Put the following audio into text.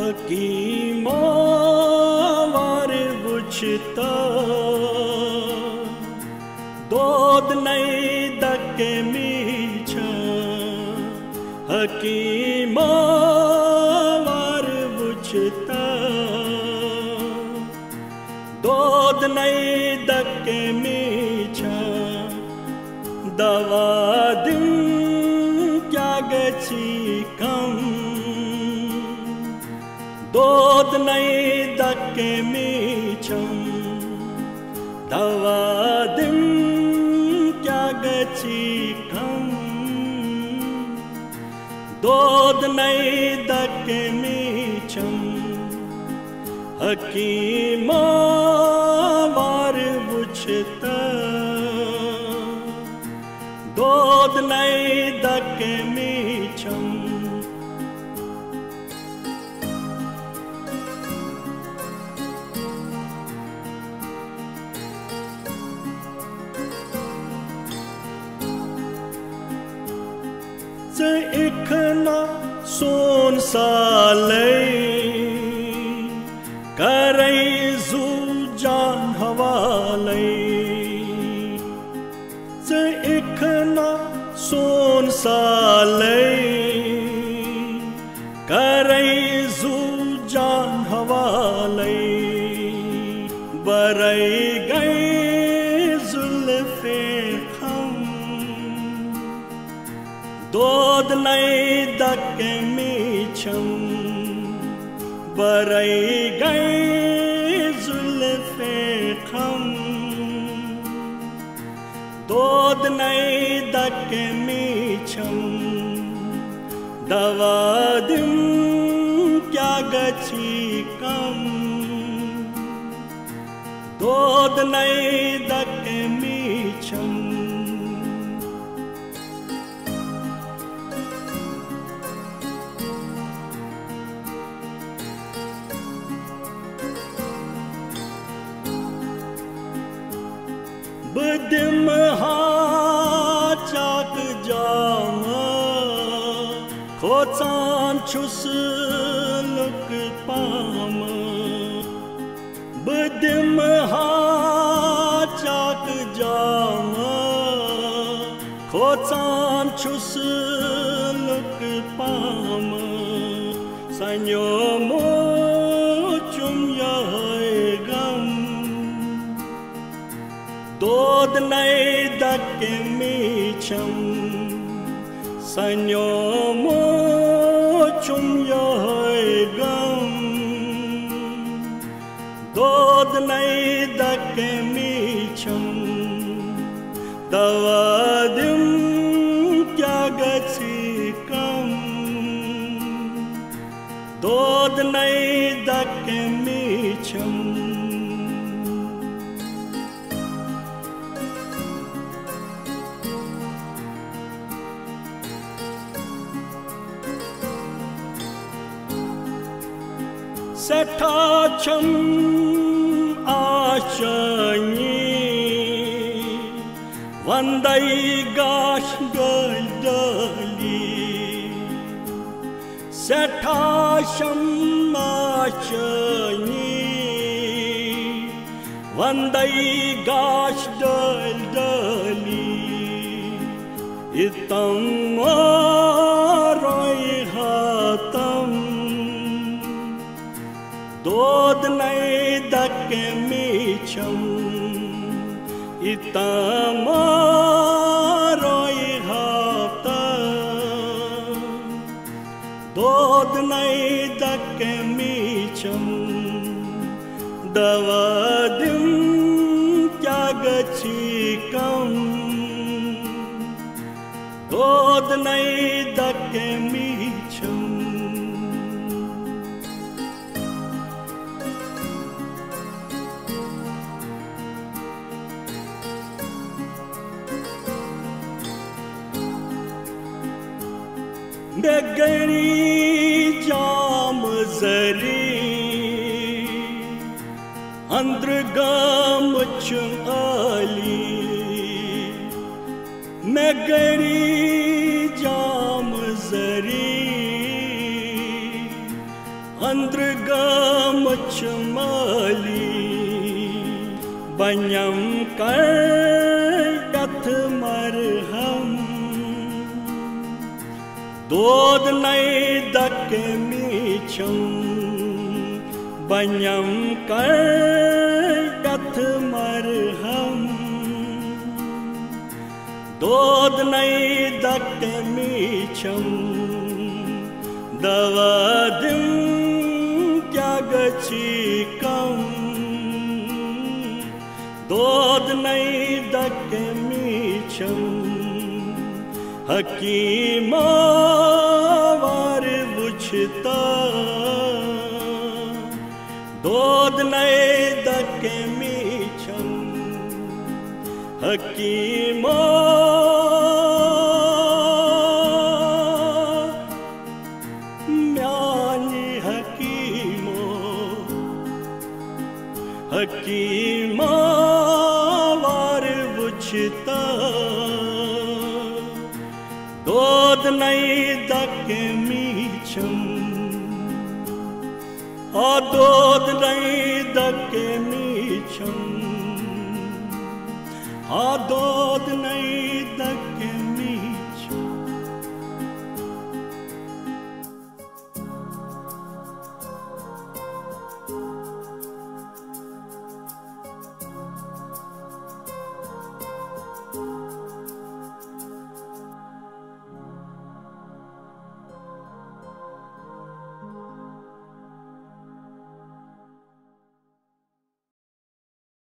Hakima var buçta Dod nay dakke micha Hakima var buçta Dod nay dakke micha Davadim kya gachi kam Dod nay dakke micham Davadim kya gachi kam Dod nay dakke micham Hakima var buçta Dod nay dakke micham Ze ikhna son salai Karai zu jan hawalai Ze ikhna son salai Karai zu jan hawalai Barai gai zulfe kham Dod nay dakke micham Barai gai zulfe kham Dod nay dakke micham Davadim kya gachi kam Dod nay dakke micham Bdim ha chak jama Khotsan chus luk pam Bdim ha chak jama Khotsan chus luk pam Sanyo mo chum yai gam Dod nay dakke micham Sanyo mo chum yai gam Dod nay dakke micham Davadim kya gachi kam Dod nay dakke micham Setha cham ashani Vandai gash galdali Setha cham ashani Vandai gash galdali Itam roi hatam Dod nay dakke micham Itama roi hafta Dod nay dakke micham Davadim kya gachi kam Dod nay dakke micham Begari jam zari Andr gam chali Megari jam zari Andr मचमली बन्यम कर कथ मरहम दोद नई दक Mitcham बन्यम कर कथ मरहम दोद नई दक Mitcham दवादिम क्या गची कम दोद नई दक मीचम हकीमा वार बुझता दोद नई दक मीचम हकीमा म्यानी हकीमो हकीमा वार बुझता दोद नई दक मीचम दोद नई दक मीचम दोद नई दक मीचम